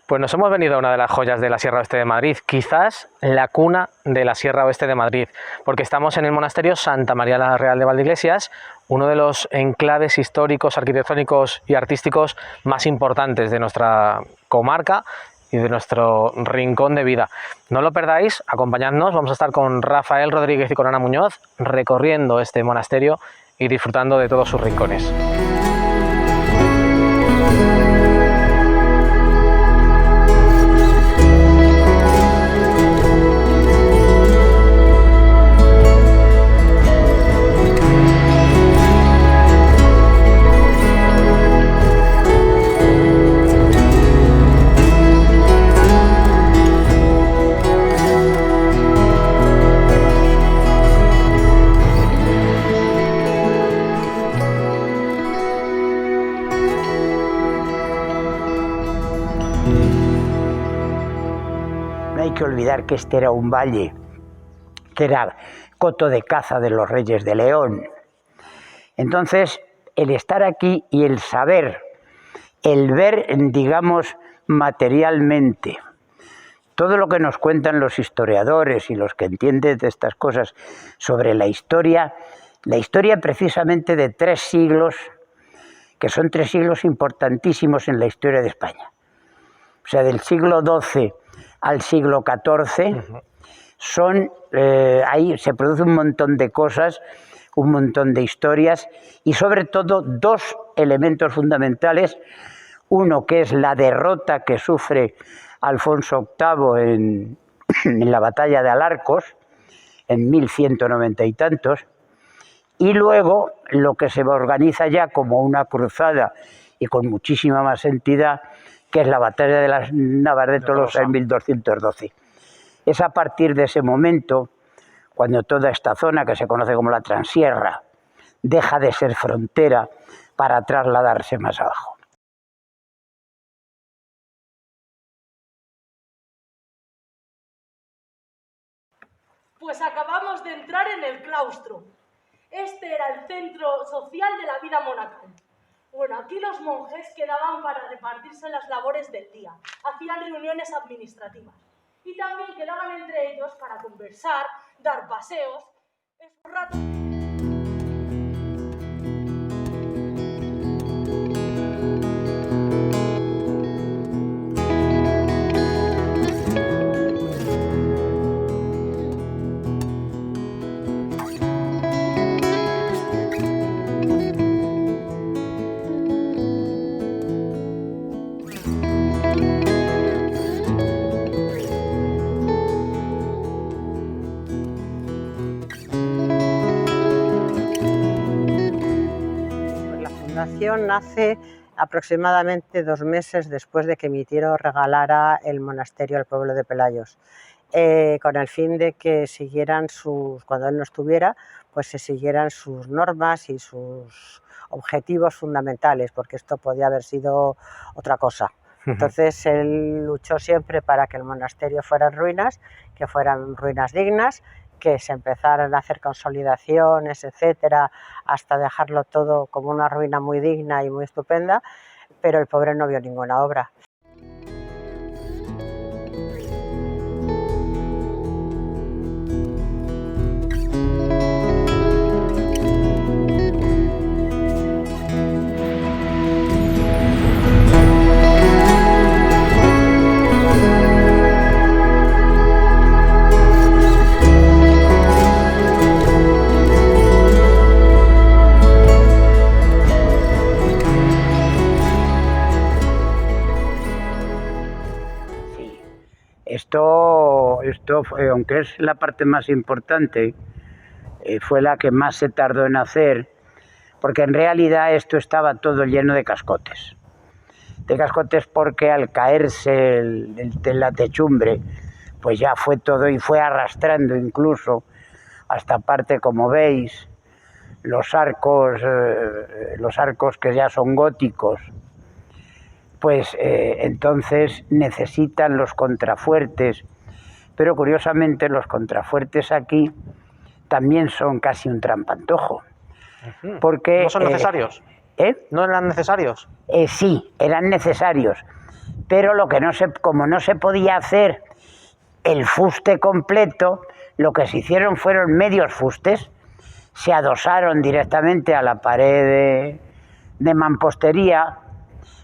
Pues nos hemos venido a una de las joyas de la Sierra Oeste de Madrid, quizás la cuna de la Sierra Oeste de Madrid, porque estamos en el monasterio Santa María la Real de Valdeiglesias, uno de los enclaves históricos, arquitectónicos y artísticos más importantes de nuestra comarca y de nuestro rincón de vida. No lo perdáis, acompañadnos, vamos a estar con Rafael Rodríguez y con Ana Muñoz recorriendo este monasterio y disfrutando de todos sus rincones. No hay que olvidar que este era un valle, que era coto de caza de los reyes de León. Entonces, el estar aquí y el saber, el ver, digamos, materialmente, todo lo que nos cuentan los historiadores y los que entienden de estas cosas sobre la historia precisamente de 3 siglos, que son 3 siglos importantísimos en la historia de España. O sea, del siglo XII al siglo XIV, ahí se produce un montón de cosas, un montón de historias y sobre todo 2 elementos fundamentales. Uno que es la derrota que sufre Alfonso VIII en la batalla de Alarcos, en 1190 y tantos, y luego lo que se organiza ya como una cruzada y con muchísima más entidad, que es la batalla de las Navas de Tolosa en 1212. Es a partir de ese momento cuando toda esta zona, que se conoce como la Transierra, deja de ser frontera para trasladarse más abajo. Pues acabamos de entrar en el claustro. Este era el centro social de la vida monacal. Bueno, aquí los monjes quedaban para repartirse las labores del día, hacían reuniones administrativas y también quedaban entre ellos para conversar, dar paseos, esos ratos. La fundación nace aproximadamente 2 meses después de que mi tío regalara el monasterio al pueblo de Pelayos, con el fin de que siguieran cuando él no estuviera, pues se siguieran sus normas y sus objetivos fundamentales, porque esto podía haber sido otra cosa. Entonces él luchó siempre para que el monasterio fuera en ruinas, que fueran ruinas dignas, que se empezaran a hacer consolidaciones, etcétera, hasta dejarlo todo como una ruina muy digna y muy estupenda, pero el pobre no vio ninguna obra. Esto aunque es la parte más importante, fue la que más se tardó en hacer, porque en realidad esto estaba todo lleno de cascotes. De cascotes porque al caerse la techumbre, pues ya fue todo y fue arrastrando incluso hasta parte, como veis, los arcos que ya son góticos, pues entonces necesitan los contrafuertes, pero curiosamente los contrafuertes aquí también son casi un trampantojo. Porque, ¿no son necesarios? ¿No eran necesarios? Sí, eran necesarios, pero como no se podía hacer el fuste completo, lo que se hicieron fueron medios fustes, se adosaron directamente a la pared de mampostería,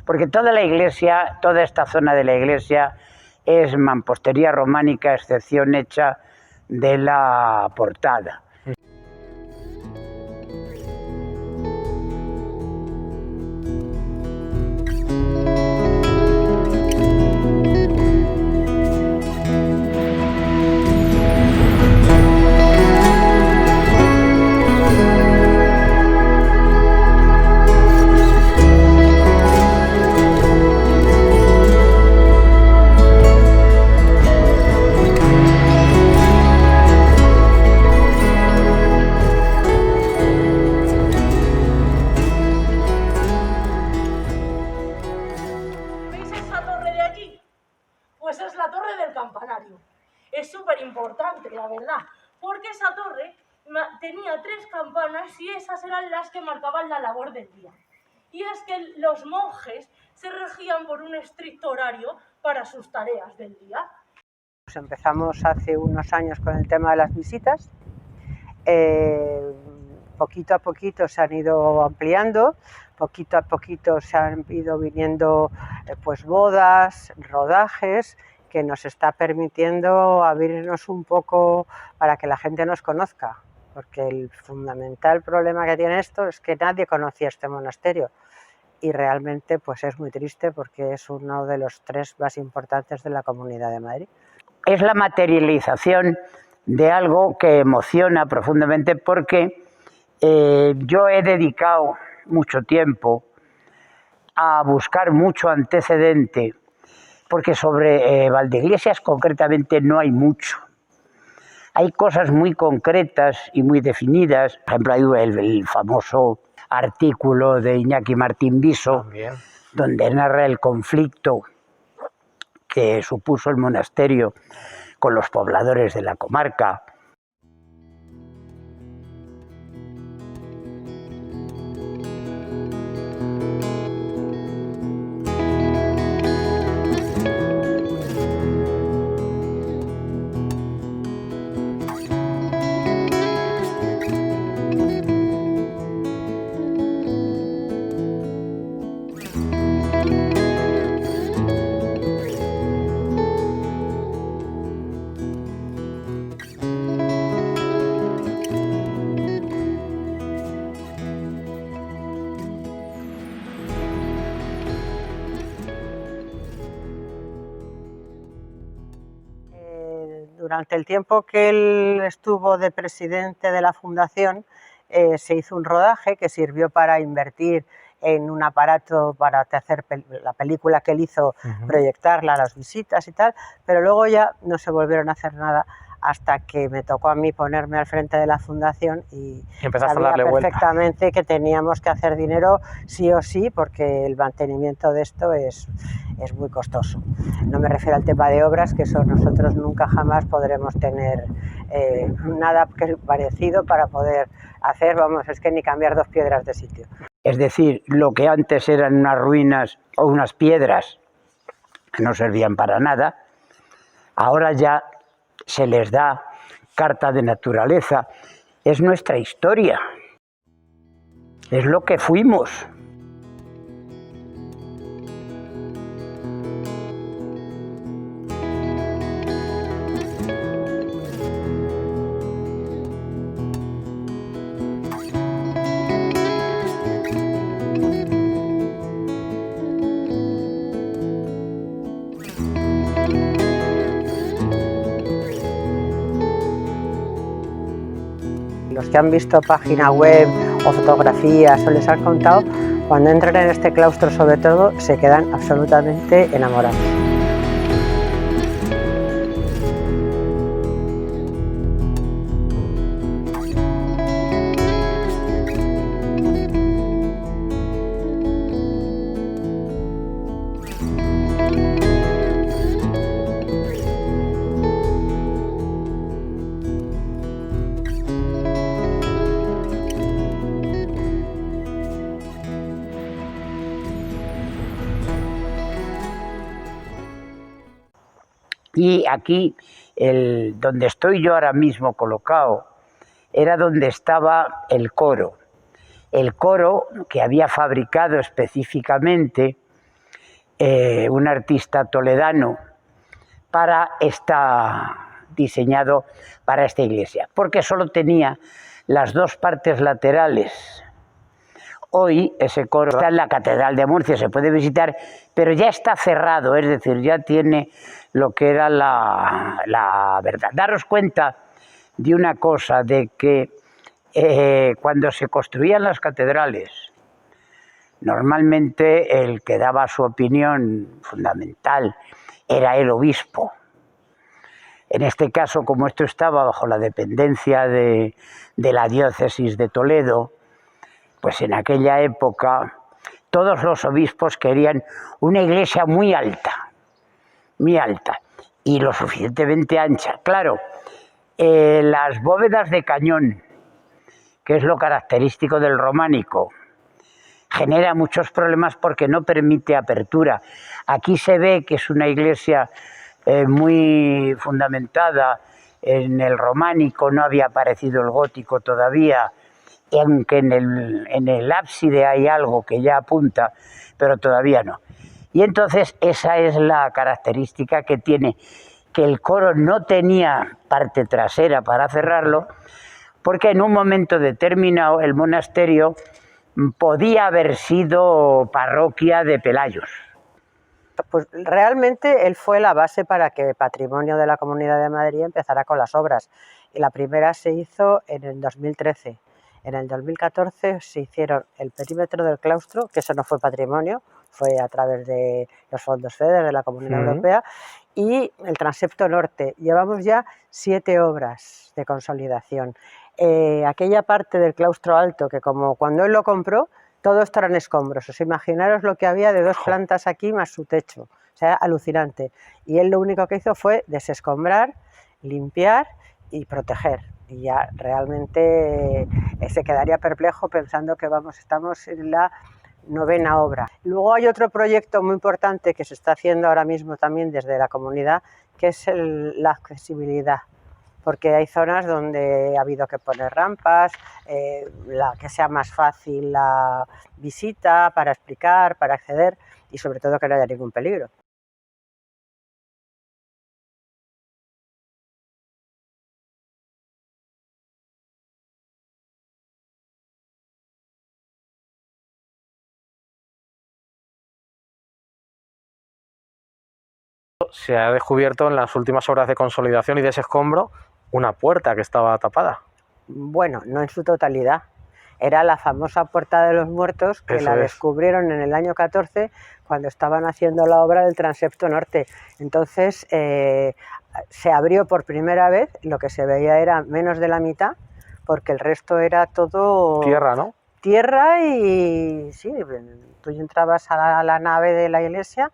porque toda la iglesia, toda esta zona de la iglesia es mampostería románica, a excepción hecha de la portada. ¿Veis esa torre de allí? Pues es la torre del campanario. Es súper importante, la verdad, porque esa torre tenía 3 campanas y esas eran las que marcaban la labor del día. Y es que los monjes se regían por un estricto horario para sus tareas del día. Pues empezamos hace unos años con el tema de las visitas. Poquito a poquito se han ido ampliando, poquito a poquito se han ido viniendo pues bodas, rodajes, que nos está permitiendo abrirnos un poco para que la gente nos conozca, porque el fundamental problema que tiene esto es que nadie conocía este monasterio y realmente pues es muy triste porque es uno de los 3 más importantes de la Comunidad de Madrid. Es la materialización de algo que emociona profundamente porque yo he dedicado mucho tiempo a buscar mucho antecedente, porque sobre Valdeiglesias concretamente no hay mucho. Hay cosas muy concretas y muy definidas. Por ejemplo, hay el famoso artículo de Iñaki Martín Viso, donde narra el conflicto que supuso el monasterio con los pobladores de la comarca. Durante el tiempo que él estuvo de presidente de la fundación, se hizo un rodaje que sirvió para invertir en un aparato para hacer la película que él hizo, proyectarla a las visitas y tal, pero luego ya no se volvieron a hacer nada hasta que me tocó a mí ponerme al frente de la fundación y empezaste sabía a darle perfectamente que teníamos que hacer dinero sí o sí, porque el mantenimiento de esto es muy costoso. No me refiero al tema de obras, que eso nosotros nunca jamás podremos tener nada parecido para poder hacer, vamos, es que ni cambiar 2 piedras de sitio. Es decir, lo que antes eran unas ruinas o unas piedras que no servían para nada, ahora ya se les da carta de naturaleza. Es nuestra historia, es lo que fuimos. Los que han visto página web o fotografías o les han contado, cuando entran en este claustro sobre todo, se quedan absolutamente enamorados. Y aquí, donde estoy yo ahora mismo colocado, era donde estaba el coro. El coro que había fabricado específicamente un artista toledano diseñado para esta iglesia, porque solo tenía las dos partes laterales. Hoy ese coro está en la Catedral de Murcia, se puede visitar, pero ya está cerrado, es decir, ya tiene lo que era la verdad. Daros cuenta de una cosa, de que cuando se construían las catedrales, normalmente el que daba su opinión fundamental era el obispo. En este caso, como esto estaba bajo la dependencia de la diócesis de Toledo, pues en aquella época todos los obispos querían una iglesia muy alta y lo suficientemente ancha. Claro, las bóvedas de cañón, que es lo característico del románico, genera muchos problemas porque no permite apertura. Aquí se ve que es una iglesia muy fundamentada en el románico, no había aparecido el gótico todavía, aunque en el ábside hay algo que ya apunta, pero todavía no. Y entonces esa es la característica que tiene, que el coro no tenía parte trasera para cerrarlo, porque en un momento determinado el monasterio podía haber sido parroquia de Pelayos. Pues realmente él fue la base para que Patrimonio de la Comunidad de Madrid empezara con las obras. Y la primera se hizo en el 2013. En el 2014 se hicieron el perímetro del claustro, que eso no fue patrimonio, fue a través de los fondos FEDER de la Comunidad Europea, y el transepto norte. Llevamos ya 7 obras de consolidación. Aquella parte del claustro alto, que como cuando él lo compró, todo esto eran escombros. Os imaginaros lo que había de 2 plantas aquí más su techo. O sea, alucinante. Y él lo único que hizo fue desescombrar, limpiar y proteger. Y ya realmente se quedaría perplejo pensando que estamos en la 9ª obra. Luego hay otro proyecto muy importante que se está haciendo ahora mismo también desde la comunidad, que es la accesibilidad, porque hay zonas donde ha habido que poner rampas, que sea más fácil la visita para explicar, para acceder y sobre todo que no haya ningún peligro. Se ha descubierto en las últimas obras de consolidación y de ese escombro una puerta que estaba tapada. Bueno, no en su totalidad. Era la famosa Puerta de los Muertos, que la descubrieron en el año 14 cuando estaban haciendo la obra del transepto norte. Entonces se abrió por primera vez, lo que se veía era menos de la mitad, porque el resto era todo tierra, ¿no? Tierra, y sí, tú entrabas a la nave de la iglesia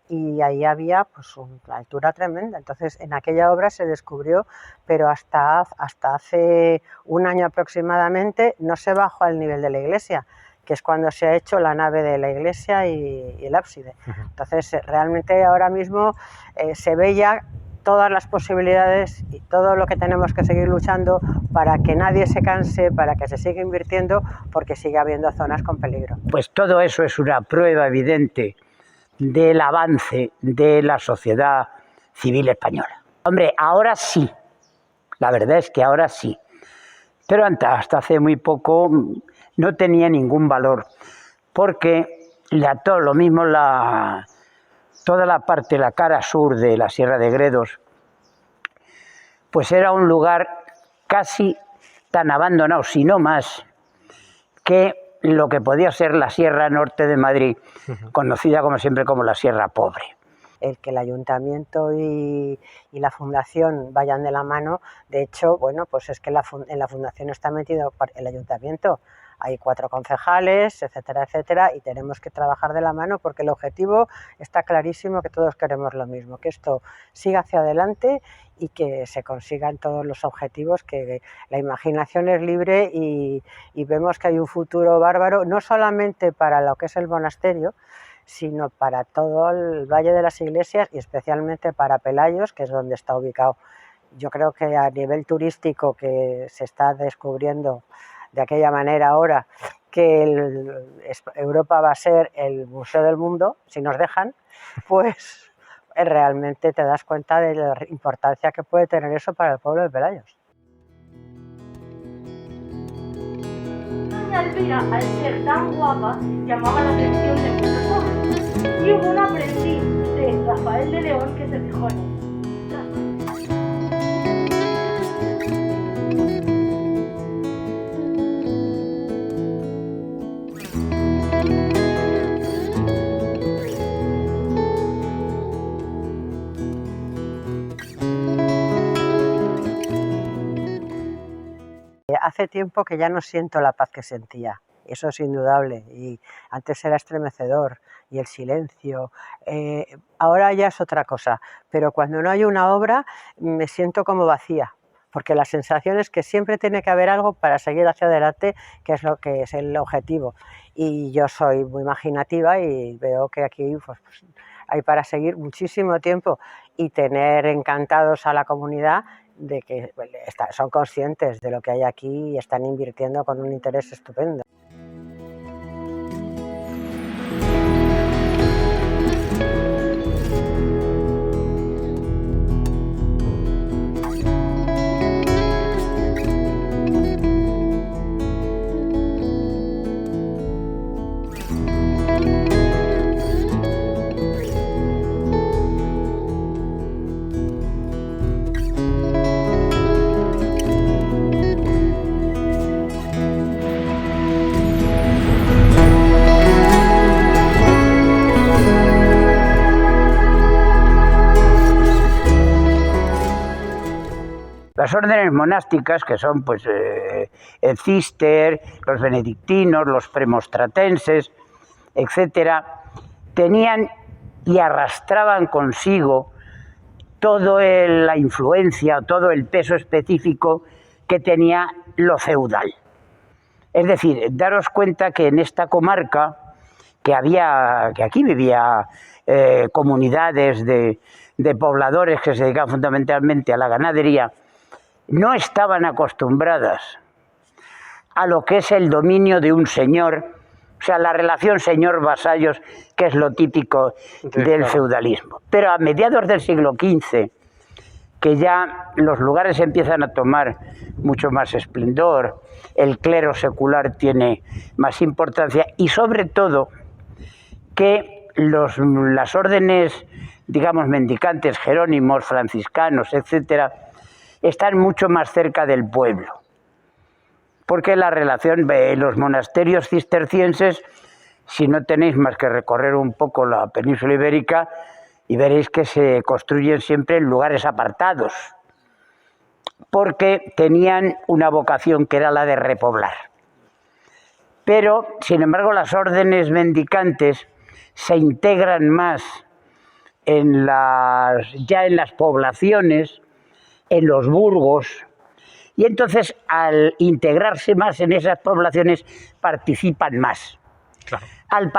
y ahí había pues una altura tremenda. Entonces en aquella obra se descubrió, pero hasta hace un año aproximadamente no se bajó al nivel de la iglesia, que es cuando se ha hecho la nave de la iglesia y el ábside. Entonces realmente ahora mismo se ve ya todas las posibilidades y todo lo que tenemos que seguir luchando para que nadie se canse, para que se siga invirtiendo, porque sigue habiendo zonas con peligro. Pues todo eso es una prueba evidente del avance de la sociedad civil española. Hombre, ahora sí, la verdad es que ahora sí, pero hasta hace muy poco no tenía ningún valor, porque lo mismo toda la parte, la cara sur de la Sierra de Gredos, pues era un lugar casi tan abandonado, si no más, que lo que podía ser la Sierra Norte de Madrid, conocida como siempre como la Sierra Pobre. El que el ayuntamiento y la fundación vayan de la mano, de hecho, bueno, pues es que en la fundación está metido el ayuntamiento, hay 4 concejales, etcétera, etcétera, y tenemos que trabajar de la mano porque el objetivo está clarísimo, que todos queremos lo mismo, que esto siga hacia adelante y que se consigan todos los objetivos, que la imaginación es libre y vemos que hay un futuro bárbaro, no solamente para lo que es el monasterio, sino para todo el Valle de las Iglesias y especialmente para Pelayos, que es donde está ubicado. Yo creo que a nivel turístico, que se está descubriendo de aquella manera ahora, que Europa va a ser el museo del mundo, si nos dejan, pues realmente te das cuenta de la importancia que puede tener eso para el pueblo de Pelayos. Doña Elvira, al ser tan guapa, llamaba la atención de muchos hombres, y hubo un aprendiz de Rafael de León que se fijó en ella. Hace tiempo que ya no siento la paz que sentía, eso es indudable, y antes era estremecedor, y el silencio, ahora ya es otra cosa, pero cuando no hay una obra me siento como vacía, porque la sensación es que siempre tiene que haber algo para seguir hacia adelante, que es lo que es el objetivo, y yo soy muy imaginativa y veo que aquí pues, hay para seguir muchísimo tiempo y tener encantados a la comunidad de que son conscientes de lo que hay aquí y están invirtiendo con un interés estupendo. Las órdenes monásticas, que son pues, el Cister, los benedictinos, los premonstratenses, etcétera, tenían y arrastraban consigo toda la influencia, todo el peso específico que tenía lo feudal. Es decir, daros cuenta que en esta comarca, que aquí vivía comunidades de pobladores que se dedicaban fundamentalmente a la ganadería, no estaban acostumbradas a lo que es el dominio de un señor, o sea, la relación señor-vasallos, que es lo típico del feudalismo. Pero a mediados del siglo XV, que ya los lugares empiezan a tomar mucho más esplendor, el clero secular tiene más importancia y sobre todo que las órdenes, digamos, mendicantes, jerónimos, franciscanos, etcétera, están mucho más cerca del pueblo, porque la relación de los monasterios cistercienses, si no tenéis más que recorrer un poco la península ibérica, y veréis que se construyen siempre en lugares apartados, porque tenían una vocación que era la de repoblar. Pero, sin embargo, las órdenes mendicantes se integran más ya en las poblaciones, en los burgos, y entonces al integrarse más en esas poblaciones participan más. Claro. Al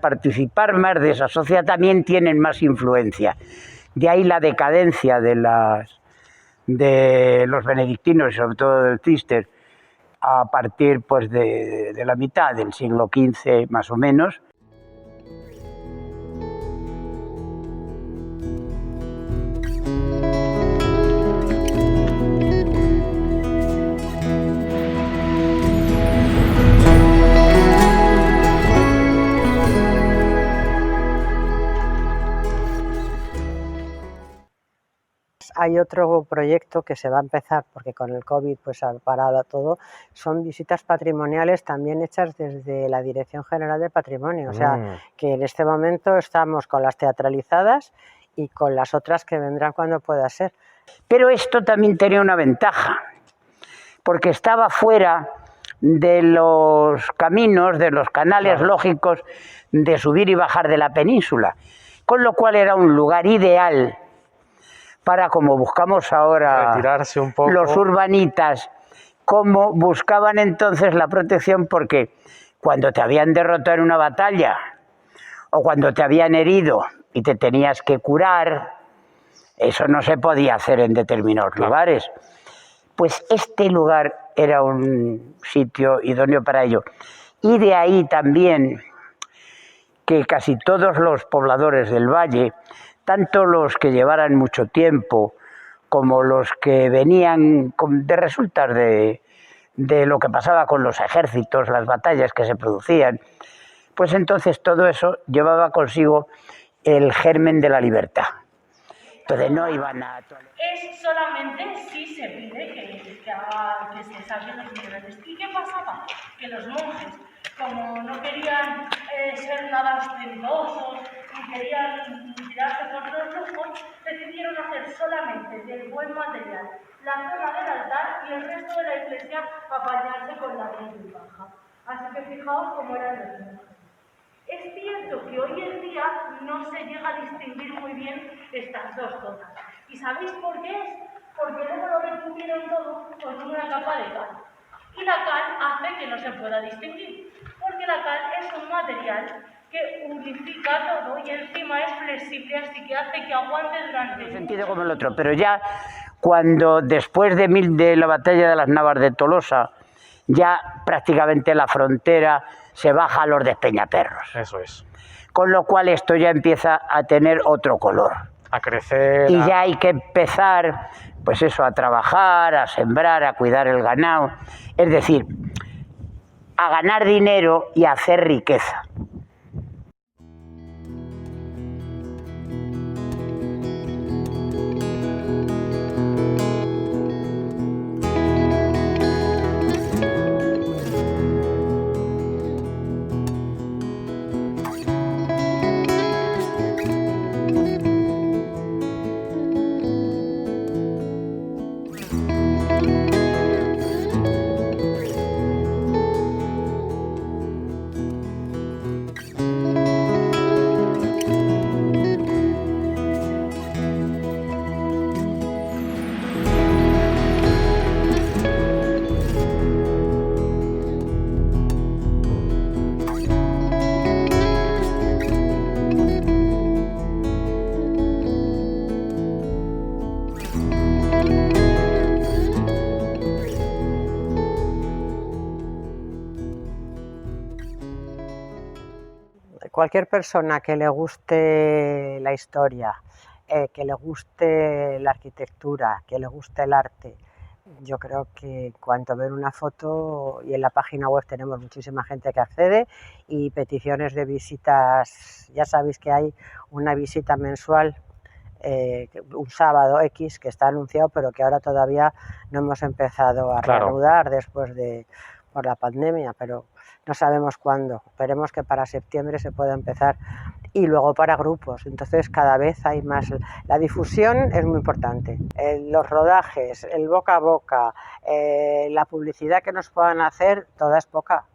participar más de esa sociedad también tienen más influencia. De ahí la decadencia de los benedictinos y sobre todo del Cister a partir pues, de la mitad del siglo XV más o menos. Hay otro proyecto que se va a empezar, porque con el COVID pues ha parado todo, son visitas patrimoniales también hechas desde la Dirección General de Patrimonio. O sea, que en este momento estamos con las teatralizadas y con las otras que vendrán cuando pueda ser. Pero esto también tenía una ventaja, porque estaba fuera de los caminos, de los canales lógicos de subir y bajar de la península, con lo cual era un lugar ideal para, como buscamos ahora retirarse un poco. Los urbanitas, como buscaban entonces la protección, porque cuando te habían derrotado en una batalla o cuando te habían herido y te tenías que curar, eso no se podía hacer en determinados lugares. Pues este lugar era un sitio idóneo para ello. Y de ahí también que casi todos los pobladores del valle, tanto los que llevaran mucho tiempo como los que venían de resultas de lo que pasaba con los ejércitos, las batallas que se producían, pues entonces todo eso llevaba consigo el germen de la libertad. Entonces no iban a... Es solamente si se pide que se saquen los niveles. ¿Y qué pasaba? Que los monjes, como no querían ser nada ostentosos ni querían tirarse por los lujos, decidieron hacer solamente del buen material la zona del altar y el resto de la iglesia apañarse con la bien baja. Así que fijaos cómo eran los monjes. Es cierto que hoy en día no se llega a distinguir muy bien estas dos zonas. ¿Y sabéis por qué es? Porque luego lo recubrieron todo con una capa de cal. Y la cal hace que no se pueda distinguir, porque la cal es un material que unifica todo y encima es flexible, así que hace que aguante durante... En un sentido como el otro, pero ya cuando después de la batalla de las Navas de Tolosa, ya prácticamente la frontera se baja a los despeñaperros. Eso es. Con lo cual esto ya empieza a tener otro color. A crecer. Y ya hay que empezar, pues eso, a trabajar, a sembrar, a cuidar el ganado. Es decir, a ganar dinero y a hacer riqueza. Cualquier persona que le guste la historia, que le guste la arquitectura, que le guste el arte, yo creo que en cuanto a ver una foto, y en la página web tenemos muchísima gente que accede y peticiones de visitas, ya sabéis que hay una visita mensual, un sábado X que está anunciado, pero que ahora todavía no hemos empezado a reanudar después por la pandemia, pero no sabemos cuándo. Esperemos que para septiembre se pueda empezar, y luego para grupos. Entonces cada vez hay más. La difusión es muy importante. Los rodajes, el boca a boca, la publicidad que nos puedan hacer, toda es poca.